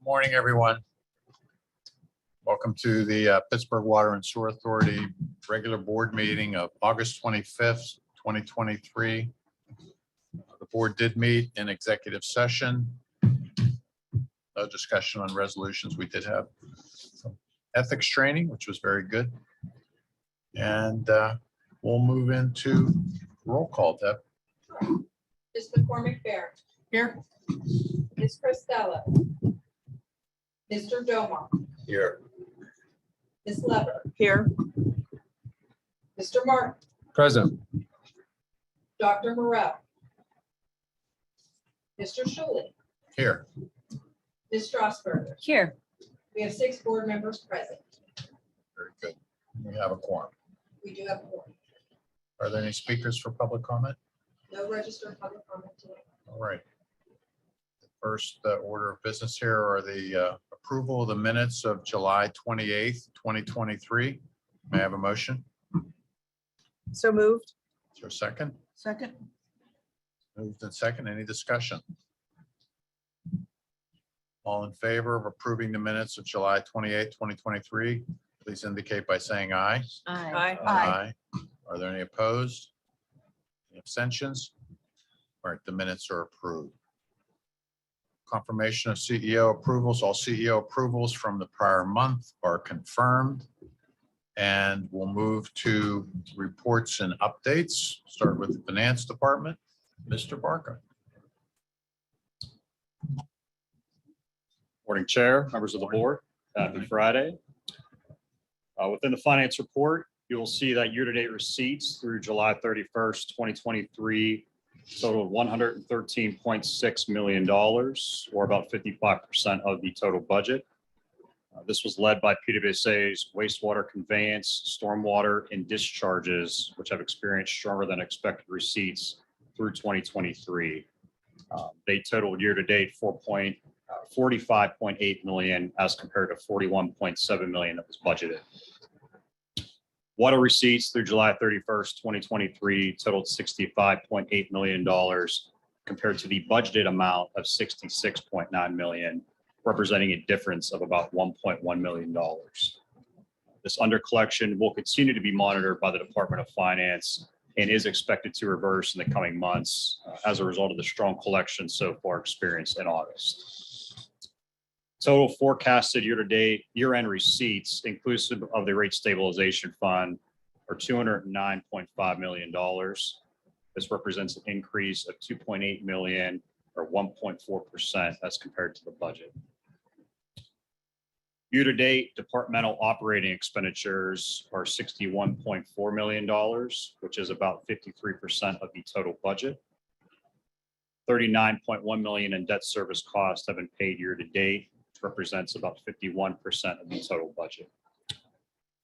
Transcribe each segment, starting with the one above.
Morning, everyone. Welcome to the Pittsburgh Water and Sewer Authority regular board meeting of August 25th, 2023. The board did meet in executive session. No discussion on resolutions. We did have some ethics training, which was very good. And we'll move into roll call, Deb. Ms. McCormick Bear. Here. Ms. Costello. Mr. Domar. Here. Ms. Lever. Here. Mr. Martin. Present. Dr. Morel. Mr. Shuley. Here. Ms. Strasburger. Here. We have 6 board members present. Very good. We have a quorum. We do have 4. Are there any speakers for public comment? No registered public comment today. All right. The first order of business here are the approval of the minutes of July 28th, 2023. May I have a motion? So moved. Is there a second? Second. Moved and second. Any discussion? All in favor of approving the minutes of July 28th, 2023, please indicate by saying aye. Aye. Are there any opposed? Any abstentions? All right, the minutes are approved. Confirmation of CEO approvals. All CEO approvals from the prior month are confirmed. And we'll move to reports and updates. Start with the finance department. Mr. Barca. Morning, Chair, members of the board. Happy Friday. Within the finance report, you will see that year-to-date receipts through July 31st, 2023 totaled $113.6 million, or about 55% of the total budget. This was led by PWSA's wastewater conveyance, stormwater, and discharges, which have experienced stronger than expected receipts through 2023. They totaled year-to-date $45.8 million as compared to $41.7 million that was budgeted. Water receipts through July 31st, 2023 totaled $65.8 million compared to the budgeted amount of $66.9 million, representing a difference of about $1.1 million. This under collection will continue to be monitored by the Department of Finance and is expected to reverse in the coming months as a result of the strong collection so far experienced in August. Total forecasted year-to-date year-end receipts, inclusive of the rate stabilization fund, are $209.5 million. This represents an increase of $2.8 million or 1.4% as compared to the budget. Year-to-date departmental operating expenditures are $61.4 million, which is about 53% of the total budget. $39.1 million in debt service costs have been paid year-to-date, which represents about 51% of the total budget.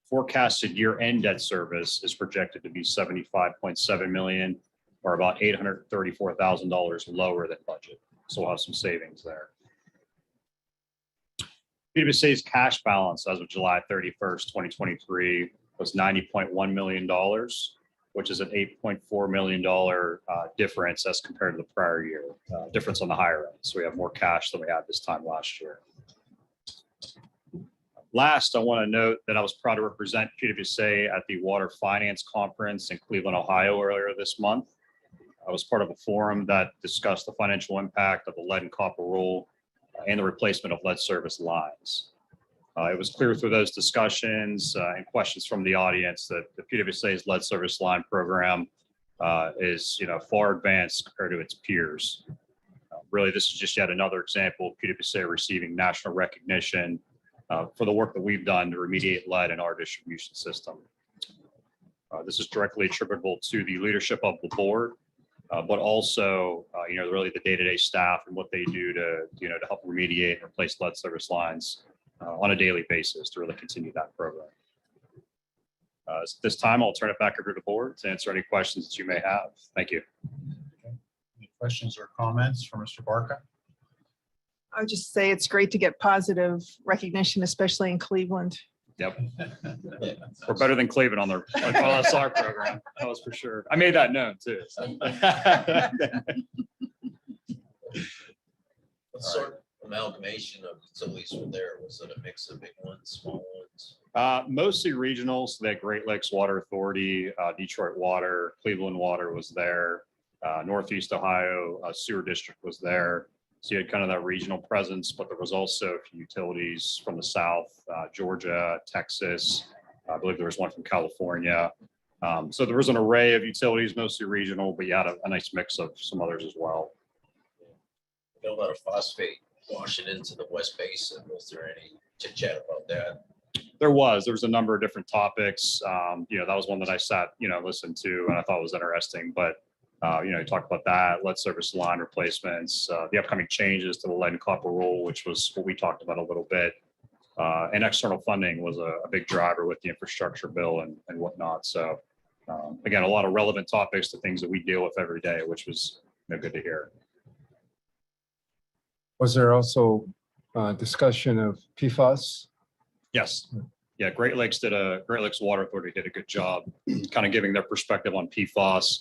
Forecasted year-end debt service is projected to be $75.7 million, or about $834,000 lower than budget. So we'll have some savings there. PWSA's cash balance as of July 31st, 2023 was $90.1 million, which is an $8.4 million difference as compared to the prior year, difference on the higher end. So we have more cash than we had this time last year. Last, I want to note that I was proud to represent PWSA at the Water Finance Conference in Cleveland, Ohio earlier this month. I was part of a forum that discussed the financial impact of the lead and copper rule and the replacement of lead service lines. It was clear through those discussions and questions from the audience that the PWSA's lead service line program is far advanced compared to its peers. Really, this is just yet another example of PWSA receiving national recognition for the work that we've done to remediate lead in our distribution system. This is directly attributable to the leadership of the board, but also, really the day-to-day staff and what they do to help remediate and replace lead service lines on a daily basis to really continue that program. This time, I'll turn it back over to the board to answer any questions that you may have. Thank you. Okay. Any questions or comments for Mr. Barca? I would just say it's great to get positive recognition, especially in Cleveland. Yep. We're better than Cleveland on the LSR program. That was for sure. I made that known too. So. Let's amalgamation of utilities were there? Was it a mix of big ones, small ones? Mostly regional, so that Great Lakes Water Authority, Detroit Water, Cleveland Water was there. Northeast Ohio Sewer District was there. So you had kind of that regional presence, but there was also a few utilities from the south, Georgia, Texas. I believe there was one from California. So there was an array of utilities, mostly regional, but you had a nice mix of some others as well. I know about a phosphate washing into the West Basin. Was there any chit chat about that? There was a number of different topics. That was one that I sat, listened to, and I thought was interesting. But you talked about that, lead service line replacements, the upcoming changes to the lead and copper rule, which was what we talked about a little bit. And external funding was a big driver with the infrastructure bill and whatnot. So again, a lot of relevant topics to things that we deal with every day, which was good to hear. Was there also discussion of PFAS? Yes. Yeah, Great Lakes Water Authority did a good job kind of giving their perspective on PFAS,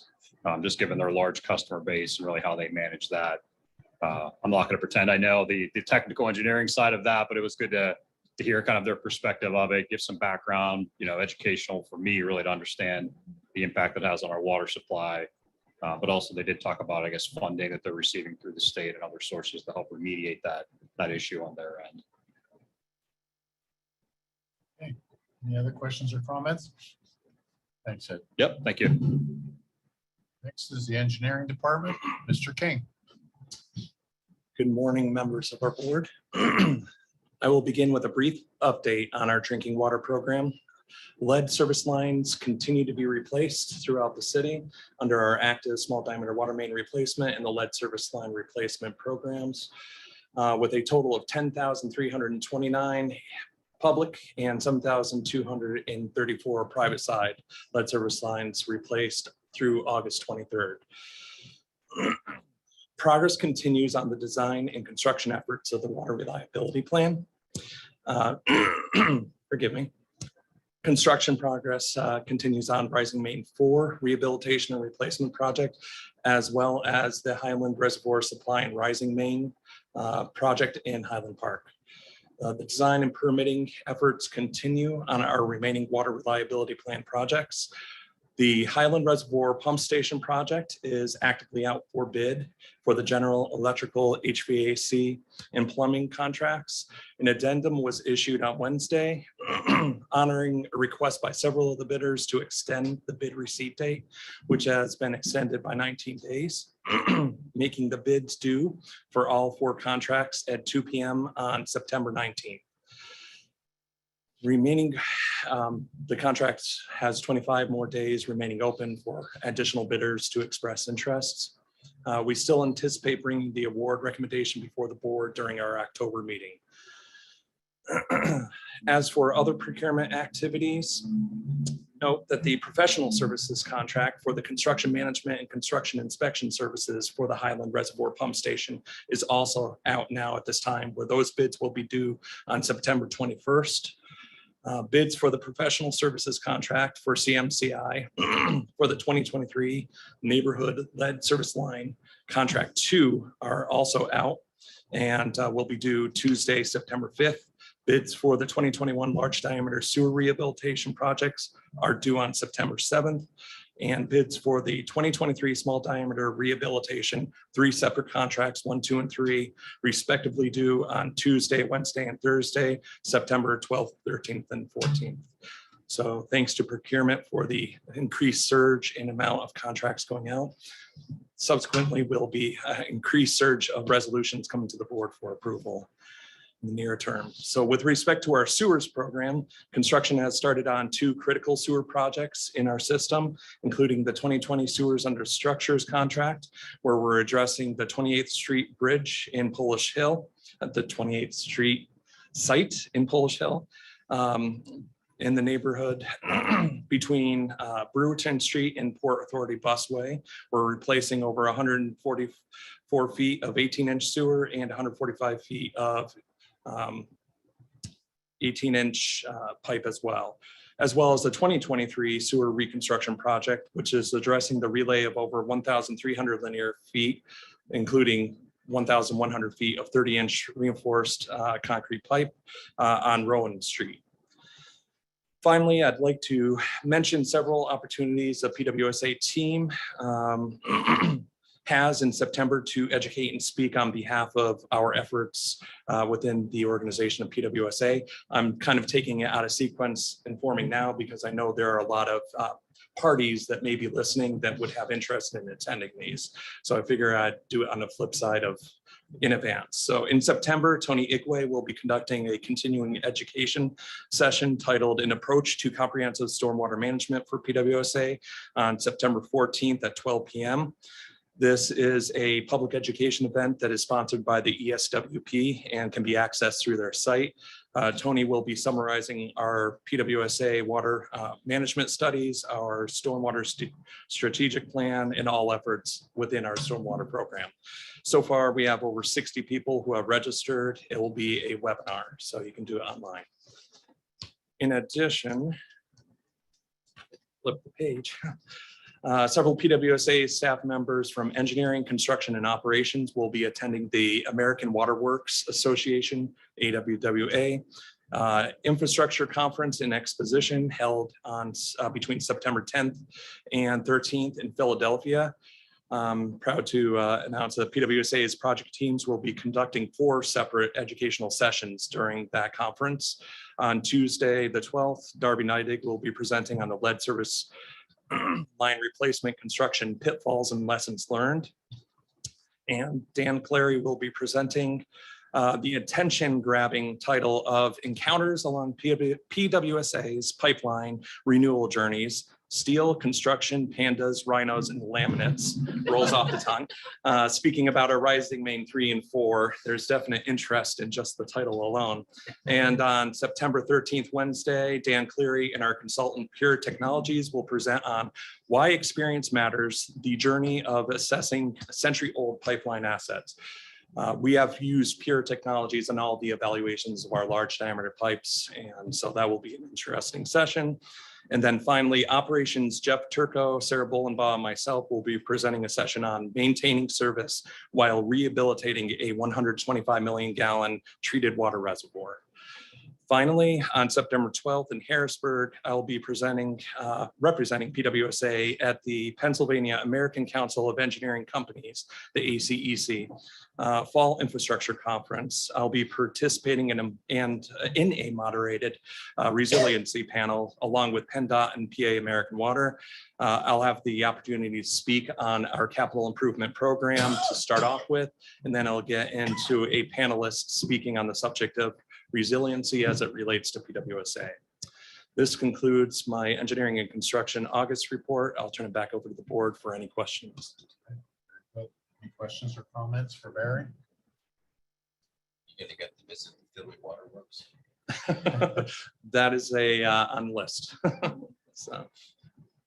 just given their large customer base and really how they manage that. I'm not going to pretend I know the technical engineering side of that, but it was good to hear kind of their perspective of it, give some background, educational for me really to understand the impact it has on our water supply. But also they did talk about, I guess, funding that they're receiving through the state and other sources to help remediate that issue on their end. Any other questions or comments? Thanks, Ed. Yep, thank you. Next is the engineering department, Mr. King. Good morning, members of our board. I will begin with a brief update on our drinking water program. Lead service lines continue to be replaced throughout the city under our active small diameter water main replacement and the lead service line replacement programs, with a total of 10,329 public and 7,234 private side lead service lines replaced through August 23rd. Progress continues on the design and construction efforts of the water reliability plan. Forgive me. Construction progress continues on Rising Main 4 rehabilitation and replacement project, as well as the Highland Reservoir Supply and Rising Main project in Highland Park. The design and permitting efforts continue on our remaining water reliability plan projects. The Highland Reservoir Pump Station project is actively out for bid for the general electrical, HVAC, and plumbing contracts. An addendum was issued on Wednesday, honoring a request by several of the bidders to extend the bid receipt date, which has been extended by 19 days, making the bids due for all 4 contracts at 2 p.m. on September 19th. Remaining, the contract has 25 more days remaining open for additional bidders to express interests. We still anticipate bringing the award recommendation before the board during our October meeting. As for other procurement activities, note that the professional services contract for the construction management and construction inspection services for the Highland Reservoir Pump Station is also out now at this time, where those bids will be due on September 21st. Bids for the professional services contract for CMCI for the 2023 neighborhood lead service line contract 2 are also out and will be due Tuesday, September 5th. Bids for the 2021 large diameter sewer rehabilitation projects are due on September 7th. And bids for the 2023 small diameter rehabilitation, 3 separate contracts, 1, 2, and 3, respectively due on Tuesday, Wednesday, and Thursday, September 12th, 13th, and 14th. So thanks to procurement for the increased surge in amount of contracts going out. Subsequently, will be an increased surge of resolutions coming to the board for approval in the near term. So with respect to our sewers program, construction has started on 2 critical sewer projects in our system, including the 2020 sewers under structures contract, where we're addressing the 28th Street Bridge in Polish Hill at the 28th Street site in Polish Hill. In the neighborhood between Brewerton Street and Port Authority Busway. We're replacing over 144 feet of 18-inch sewer and 145 feet of 18-inch pipe as well as the 2023 sewer reconstruction project, which is addressing the relay of over 1,300 linear feet, including 1,100 feet of 30-inch reinforced concrete pipe on Rowan Street. Finally, I'd like to mention several opportunities the PWSA team has in September to educate and speak on behalf of our efforts within the organization of PWSA. I'm kind of taking it out of sequence, informing now, because I know there are a lot of parties that may be listening that would have interest in attending these. So I figure I'd do it on the flip side of in advance. So in September, Tony Igwe will be conducting a continuing education session titled An Approach to Comprehensive Stormwater Management for PWSA on September 14th at 12 p.m. This is a public education event that is sponsored by the ESWP and can be accessed through their site. Tony will be summarizing our PWSA water management studies, our stormwater strategic plan, and all efforts within our stormwater program. So far, we have over 60 people who have registered. It will be a webinar, so you can do it online. In addition, flip the page. Several PWSA staff members from engineering, construction, and operations will be attending the American Water Works Association, AWWA, infrastructure conference and exposition held on between September 10th and 13th in Philadelphia. I'm proud to announce that PWSA's project teams will be conducting 4 separate educational sessions during that conference. On Tuesday, the 12th, Darby Neidig will be presenting on the lead service line replacement construction pitfalls and lessons learned. And Dan Clary will be presenting the attention grabbing title of Encounters Along PWSA's Pipeline Renewal Journeys, Steel, Construction, Pandas, Rhinos, and Laminates. Rolls off the tongue. Speaking about our Rising Main 3 and 4, there's definite interest in just the title alone. And on September 13th, Wednesday, Dan Cleary and our consultant Pure Technologies will present on Why Experience Matters, the journey of assessing century-old pipeline assets. We have used Pure Technologies in all the evaluations of our large diameter pipes, and so that will be an interesting session. And then finally, operations, Jeff Turco, Sarah Bolenbaugh, and myself will be presenting a session on maintaining service while rehabilitating a 125 million gallon treated water reservoir. Finally, on September 12th in Harrisburg, I'll be presenting, representing PWSA at the Pennsylvania American Council of Engineering Companies, the ACEC, Fall Infrastructure Conference. I'll be participating in a moderated resiliency panel along with PennDOT and PA American Water. I'll have the opportunity to speak on our capital improvement program to start off with, and then I'll get into a panelist speaking on the subject of resiliency as it relates to PWSA. This concludes my engineering and construction August report. I'll turn it back over to the board for any questions. Any questions or comments for Barry? You're gonna get to visit Philly Water Works. That is on the list. So,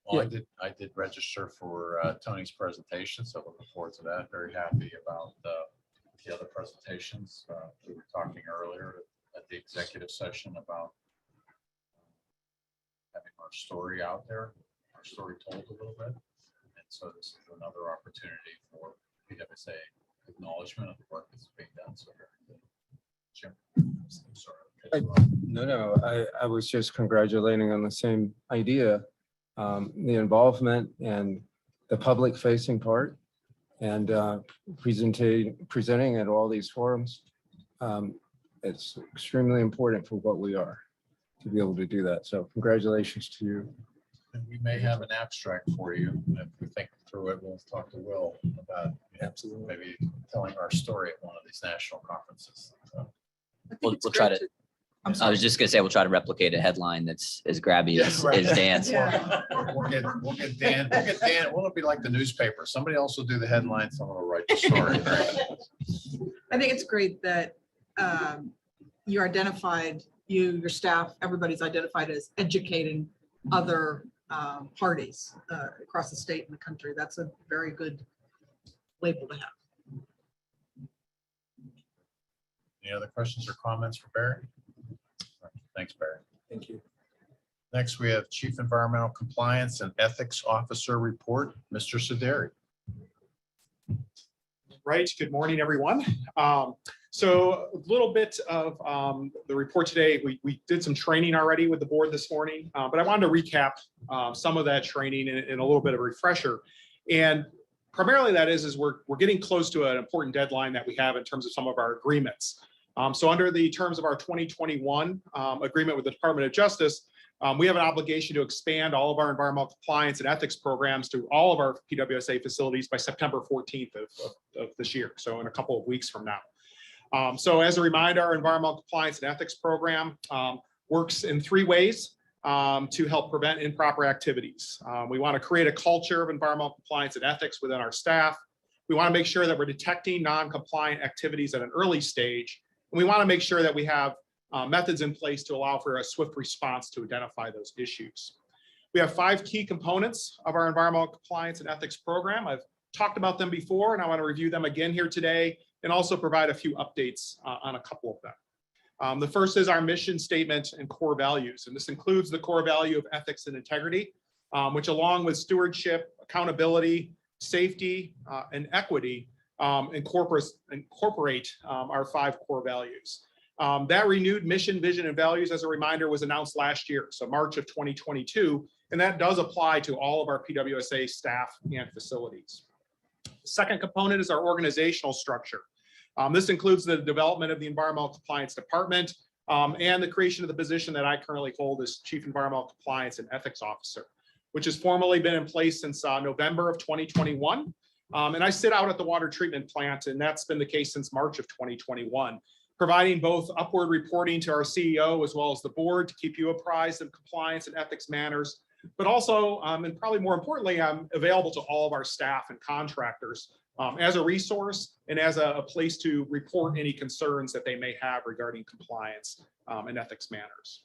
Well, I did register for Tony's presentation, so looking forward to that. Very happy about the other presentations. We were talking earlier at the executive session about having our story out there, our story told a little bit. And so this is another opportunity for PWSA acknowledgement of the work that's being done. So very good. Jim, sorry. No, I was just congratulating on the same idea, the involvement and the public facing part and presenting at all these forums. It's extremely important for what we are to be able to do that. So congratulations to you. And we may have an abstract for you. If we think through it, we'll talk to Will about absolutely. maybe telling our story at one of these national conferences. So, We'll try to, I was just gonna say, we'll try to replicate a headline that's as grabby as Dan's. Yeah. We'll get Dan. Will it be like the newspaper? Somebody else will do the headline, someone will write the story. I think it's great that you identified, your staff, everybody's identified as educating other parties across the state and the country. That's a very good label to have. Any other questions or comments for Barry? Thanks, Barry. Thank you. Next, we have Chief Environmental Compliance and Ethics Officer Report, Mr. Sideri. Right. Good morning, everyone. So a little bit of the report today. We did some training already with the board this morning, but I wanted to recap some of that training in a little bit of a refresher. And primarily that is we're getting close to an important deadline that we have in terms of some of our agreements. So under the terms of our 2021 agreement with the Department of Justice, we have an obligation to expand all of our environmental compliance and ethics programs to all of our PWSA facilities by September 14th of this year. So in a couple of weeks from now. So as a reminder, our environmental compliance and ethics program works in 3 ways to help prevent improper activities. We want to create a culture of environmental compliance and ethics within our staff. We want to make sure that we're detecting non-compliant activities at an early stage. And we want to make sure that we have methods in place to allow for a swift response to identify those issues. We have 5 key components of our environmental compliance and ethics program. I've talked about them before, and I want to review them again here today and also provide a few updates on a couple of them. The first is our mission statement and core values, and this includes the core value of ethics and integrity, which along with stewardship, accountability, safety, and equity, incorporate our 5 core values. That renewed mission, vision, and values, as a reminder, was announced last year, so March of 2022, and that does apply to all of our PWSA staff and facilities. The second component is our organizational structure. This includes the development of the Environmental Compliance Department and the creation of the position that I currently hold as Chief Environmental Compliance and Ethics Officer, which has formally been in place since November of 2021. And I sit out at the water treatment plant, and that's been the case since March of 2021. Providing both upward reporting to our CEO as well as the board to keep you apprised of compliance and ethics matters, but also, and probably more importantly, I'm available to all of our staff and contractors as a resource and as a place to report any concerns that they may have regarding compliance and ethics matters.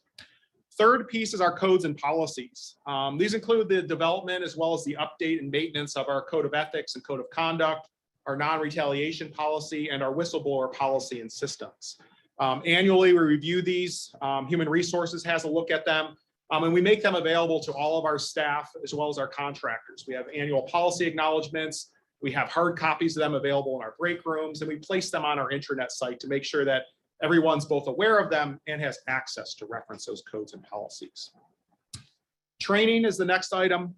Third piece is our codes and policies. These include the development as well as the update and maintenance of our code of ethics and code of conduct, our non-retaliation policy, and our whistleblower policy and systems. Annually, we review these. Human Resources has a look at them, and we make them available to all of our staff as well as our contractors. We have annual policy acknowledgements. We have hard copies of them available in our break rooms, and we place them on our intranet site to make sure that everyone's both aware of them and has access to reference those codes and policies. Training is the next item.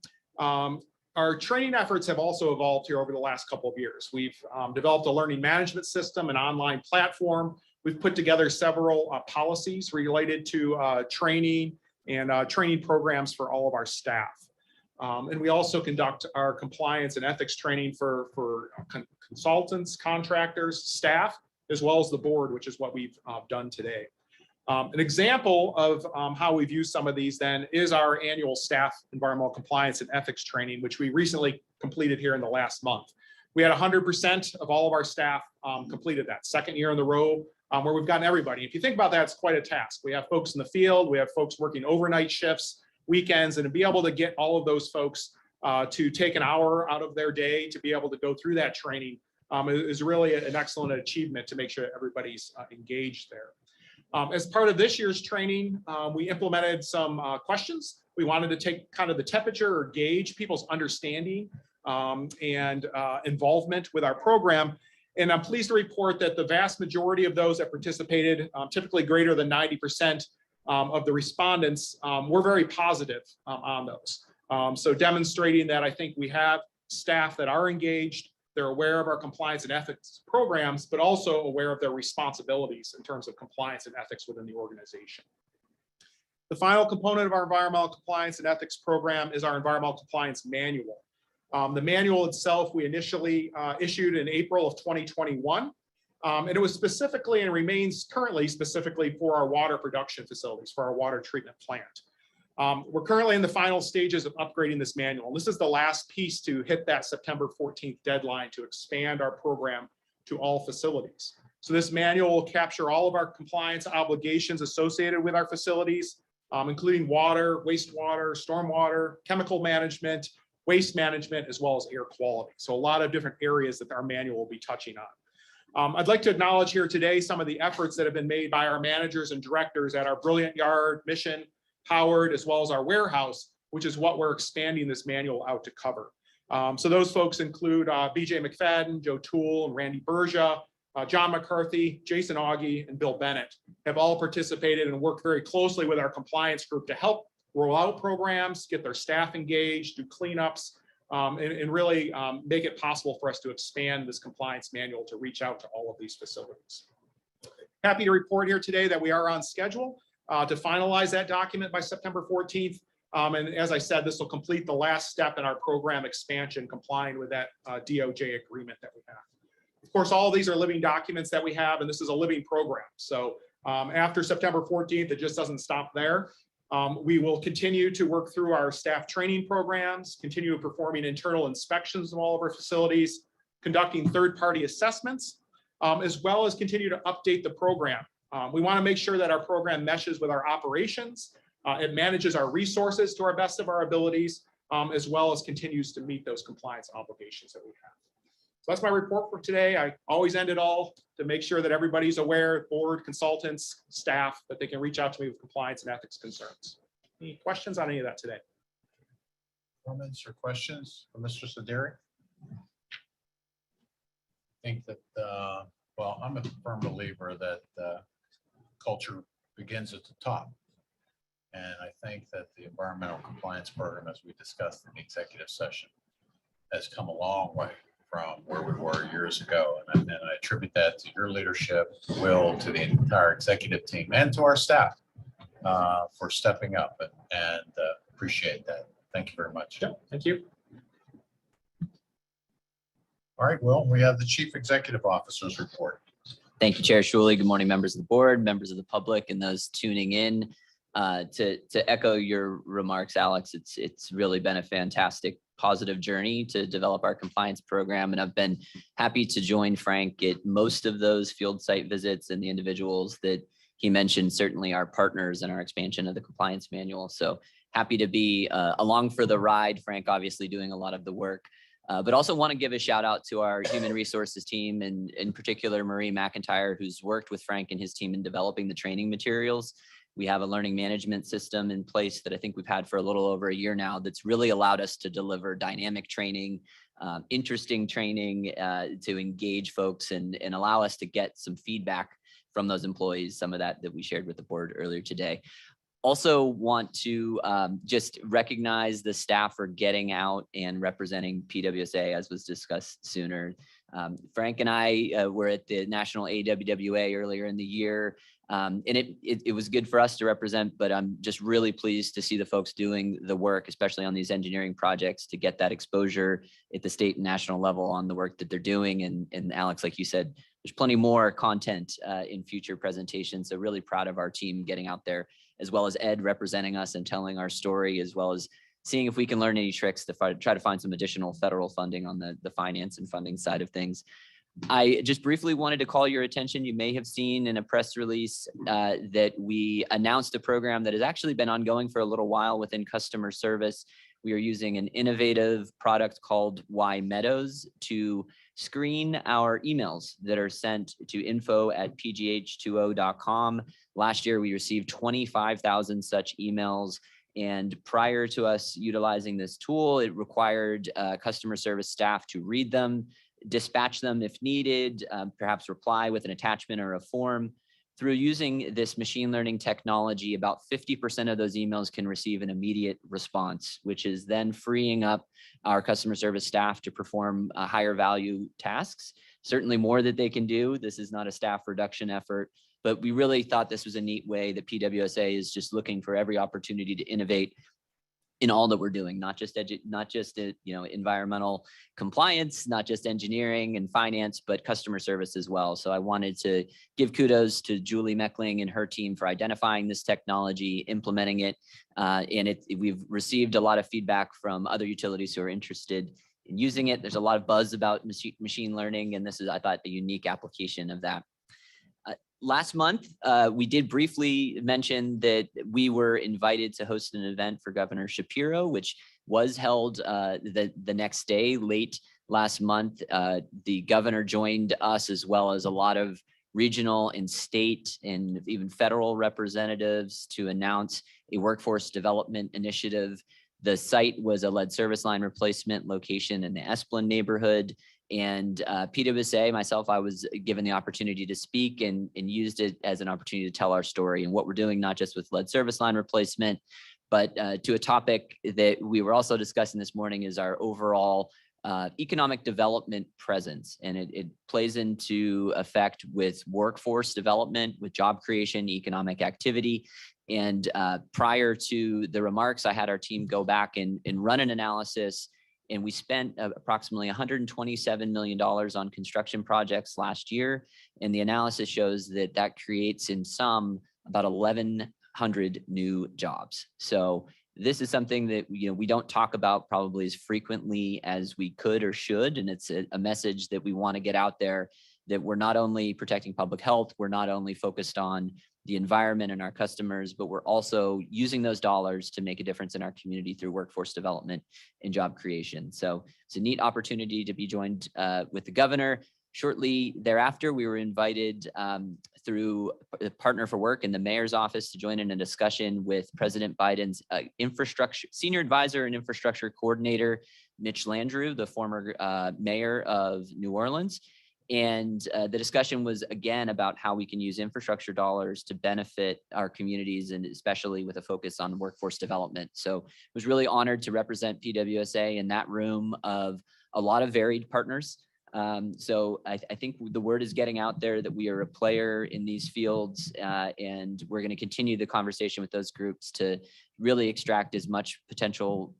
Our training efforts have also evolved here over the last couple of years. We've developed a learning management system, an online platform. We've put together several policies related to training and training programs for all of our staff. And we also conduct our compliance and ethics training for consultants, contractors, staff, as well as the board, which is what we've done today. An example of how we've used some of these then is our annual staff environmental compliance and ethics training, which we recently completed here in the last month. We had 100% of all of our staff completed that, 2nd year in a row, where we've gotten everybody. If you think about that, it's quite a task. We have folks in the field, we have folks working overnight shifts, weekends, and to be able to get all of those folks to take an hour out of their day to be able to go through that training is really an excellent achievement to make sure that everybody's engaged there. As part of this year's training, we implemented some questions. We wanted to take kind of the temperature or gauge people's understanding and involvement with our program. And I'm pleased to report that the vast majority of those that participated, typically greater than 90% of the respondents, were very positive on those. So demonstrating that I think we have staff that are engaged, they're aware of our compliance and ethics programs, but also aware of their responsibilities in terms of compliance and ethics within the organization. The final component of our environmental compliance and ethics program is our environmental compliance manual. The manual itself, we initially issued in April of 2021. And it was specifically and remains currently specifically for our water production facilities, for our water treatment plant. We're currently in the final stages of upgrading this manual. This is the last piece to hit that September 14th deadline to expand our program to all facilities. So this manual will capture all of our compliance obligations associated with our facilities, including water, wastewater, stormwater, chemical management, waste management, as well as air quality. So a lot of different areas that our manual will be touching on. I'd like to acknowledge here today some of the efforts that have been made by our managers and directors at our Brilliant Yard, Mission, Howard, as well as our warehouse, which is what we're expanding this manual out to cover. So those folks include BJ McFadden, Joe Toole, and Randy Bergia, John McCarthy, Jason Augie, and Bill Bennett have all participated and worked very closely with our compliance group to help roll out programs, get their staff engaged, do cleanups, and really make it possible for us to expand this compliance manual to reach out to all of these facilities. Happy to report here today that we are on schedule to finalize that document by September 14th. And as I said, this will complete the last step in our program expansion, complying with that DOJ agreement that we have. Of course, all of these are living documents that we have, and this is a living program. So after September 14th, it just doesn't stop there. We will continue to work through our staff training programs, continue performing internal inspections of all of our facilities, conducting third-party assessments, as well as continue to update the program. We want to make sure that our program meshes with our operations. It manages our resources to our best of our abilities, as well as continues to meet those compliance obligations that we have. So that's my report for today. I always end it all to make sure that everybody's aware, board, consultants, staff, that they can reach out to me with compliance and ethics concerns. Any questions on any of that today? Comments or questions for Mr. Saderi? I think that, well, I'm a firm believer that culture begins at the top. And I think that the environmental compliance program, as we discussed in the executive session, has come a long way from where we were years ago. And I attribute that to your leadership, Will, to the entire executive team, and to our staff for stepping up and appreciate that. Thank you very much. Yeah, thank you. All right, Will, we have the Chief Executive Officer's report. Thank you, Chair Shuley. Good morning, members of the board, members of the public, and those tuning in. To echo your remarks, Alex, it's really been a fantastic, positive journey to develop our compliance program. And I've been happy to join Frank at most of those field site visits, and the individuals that he mentioned certainly are partners in our expansion of the compliance manual. So happy to be along for the ride. Frank obviously doing a lot of the work. But also want to give a shout out to our human resources team, and in particular, Marie McIntyre, who's worked with Frank and his team in developing the training materials. We have a learning management system in place that I think we've had for a little over a year now that's really allowed us to deliver dynamic training, interesting training to engage folks and allow us to get some feedback from those employees, some of that we shared with the board earlier today. Also want to just recognize the staff for getting out and representing PWSA, as was discussed sooner. Frank and I were at the National AWWA earlier in the year, and it was good for us to represent, but I'm just really pleased to see the folks doing the work, especially on these engineering projects, to get that exposure at the state and national level on the work that they're doing. And Alex, like you said, there's plenty more content in future presentations. So really proud of our team getting out there, as well as Ed representing us and telling our story, as well as seeing if we can learn any tricks to try to find some additional federal funding on the finance and funding side of things. I just briefly wanted to call your attention. You may have seen in a press release that we announced a program that has actually been ongoing for a little while within customer service. We are using an innovative product called Y Meadows to screen our emails that are sent to info@pgh2o.com. Last year, we received 25,000 such emails. And prior to us utilizing this tool, it required customer service staff to read them, dispatch them if needed, perhaps reply with an attachment or a form. Through using this machine learning technology, about 50% of those emails can receive an immediate response, which is then freeing up our customer service staff to perform higher value tasks. Certainly more that they can do. This is not a staff reduction effort, but we really thought this was a neat way that PWSA is just looking for every opportunity to innovate in all that we're doing, not just environmental compliance, not just engineering and finance, but customer service as well. So I wanted to give kudos to Julie Meckling and her team for identifying this technology, implementing it, and we've received a lot of feedback from other utilities who are interested in using it. There's a lot of buzz about machine learning, and this is, I thought, a unique application of that. Last month, we did briefly mention that we were invited to host an event for Governor Shapiro, which was held the next day, late last month. The governor joined us, as well as a lot of regional and state and even federal representatives, to announce a workforce development initiative The site was a lead service line replacement location in the Esplin neighborhood. And PWSA, myself, I was given the opportunity to speak and used it as an opportunity to tell our story and what we're doing, not just with lead service line replacement, but to a topic that we were also discussing this morning is our overall economic development presence. And it plays into effect with workforce development, with job creation, economic activity. And prior to the remarks, I had our team go back and run an analysis. And we spent approximately $127 million on construction projects last year. And the analysis shows that that creates in sum about 1,100 new jobs. So this is something that we don't talk about probably as frequently as we could or should. And it's a message that we want to get out there, that we're not only protecting public health, we're not only focused on the environment and our customers, but we're also using those dollars to make a difference in our community through workforce development and job creation. So it's a neat opportunity to be joined with the governor. Shortly thereafter, we were invited through a Partner for Work in the mayor's office to join in a discussion with President Biden's infrastructure senior advisor and infrastructure coordinator, Mitch Landrieu, the former mayor of New Orleans. And the discussion was again about how we can use infrastructure dollars to benefit our communities, and especially with a focus on workforce development. So I was really honored to represent PWSA in that room of a lot of varied partners. So I think the word is getting out there that we are a player in these fields, and we're going to continue the conversation with those groups to really extract as much potential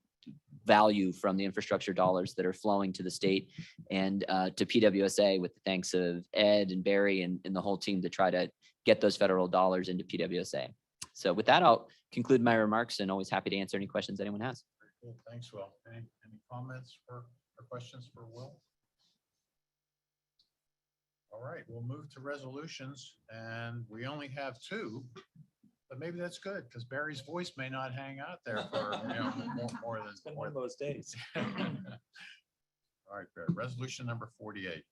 value from the infrastructure dollars that are flowing to the state and to PWSA, with the thanks of Ed and Barry and the whole team to try to get those federal dollars into PWSA. So with that, I'll conclude my remarks and always happy to answer any questions anyone has. Very cool. Thanks, Will. Any comments or questions for Will? All right, we'll move to resolutions, and we only have two. But maybe that's good, because Barry's voice may not hang out there for more than. It's been one of those days. All right, Barry. Resolution number 48.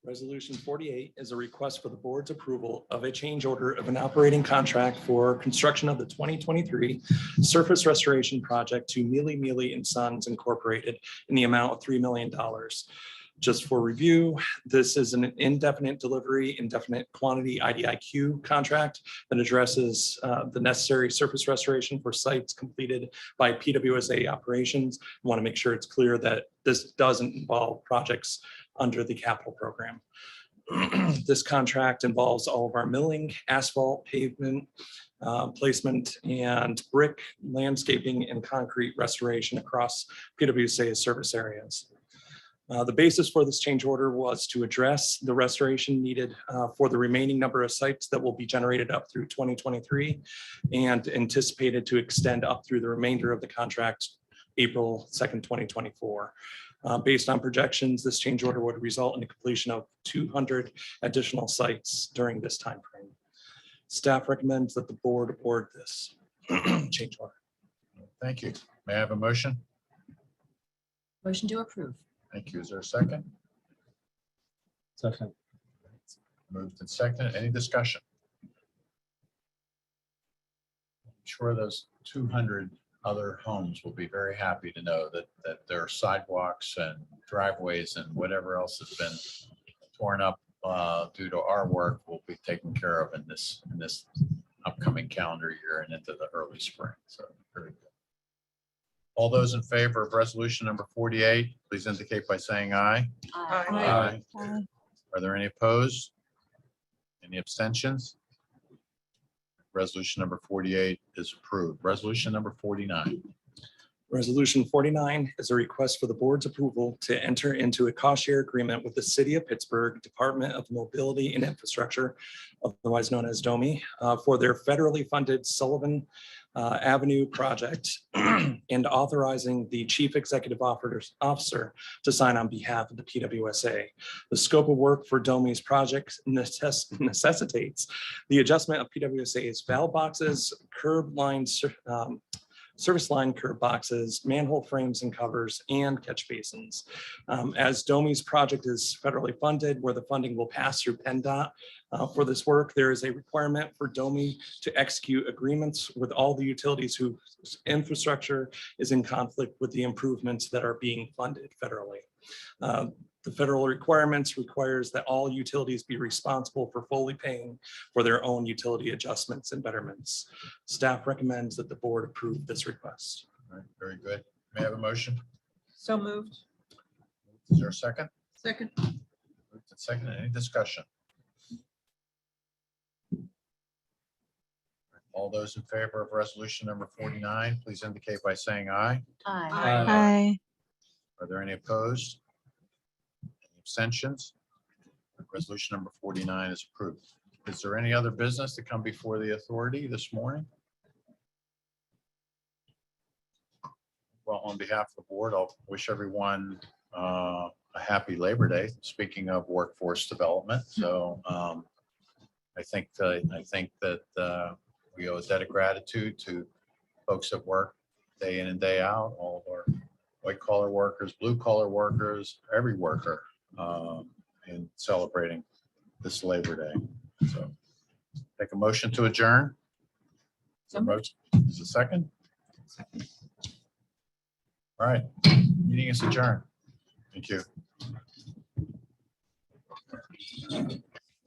Resolution 48 is a request for the board's approval of a change order of an operating contract for construction of the 2023 surface restoration project to Mealy Mealy and Sons Incorporated in the amount of $3 million. Just for review, this is an indefinite delivery, indefinite quantity IDIQ contract that addresses the necessary surface restoration for sites completed by PWSA operations. I want to make sure it's clear that this doesn't involve projects under the capital program. This contract involves all of our milling, asphalt, pavement, placement, and brick, landscaping, and concrete restoration across PWSA service areas. The basis for this change order was to address the restoration needed for the remaining number of sites that will be generated up through 2023 and anticipated to extend up through the remainder of the contract, April 2nd, 2024. Based on projections, this change order would result in the completion of 200 additional sites during this time frame. Staff recommends that the board award this change order. Thank you. May I have a motion? Motion to approve. Thank you. Is there a second? Second. Moved and seconded. Any discussion? I'm sure those 200 other homes will be very happy to know that their sidewalks and driveways and whatever else has been torn up due to our work will be taken care of in this upcoming calendar year and into the early spring. So very good. All those in favor of resolution number 48, please indicate by saying aye. Aye. Are there any opposed? Any abstentions? Resolution number 48 is approved. Resolution number 49. Resolution 49 is a request for the board's approval to enter into a cost share agreement with the City of Pittsburgh Department of Mobility and Infrastructure, otherwise known as DOMI, for their federally funded Sullivan Avenue project and authorizing the Chief Executive Officer to sign on behalf of the PWSA. The scope of work for DOMI's project necessitates the adjustment of PWSA's valve boxes, curb lines, service line curb boxes, manhole frames and covers, and catch basins. As DOMI's project is federally funded, where the funding will pass through PennDOT, for this work, there is a requirement for DOMI to execute agreements with all the utilities whose infrastructure is in conflict with the improvements that are being funded federally. The federal requirements requires that all utilities be responsible for fully paying for their own utility adjustments and betterments. Staff recommends that the board approve this request. All right, very good. May I have a motion? So moved. Is there a second? Second. Moved and second, any discussion? All those in favor of resolution number 49, please indicate by saying aye. Aye. Aye. Are there any opposed? Any abstentions? Resolution number 49 is approved. Is there any other business to come before the authority this morning? Well, on behalf of the board, I'll wish everyone a happy Labor Day, speaking of workforce development. So I think that we owe a debt of gratitude to folks that work day in and day out, all of our white collar workers, blue collar workers, every worker in celebrating this Labor Day. So take a motion to adjourn. So moved. Is it second? All right, meeting is adjourned. Thank you.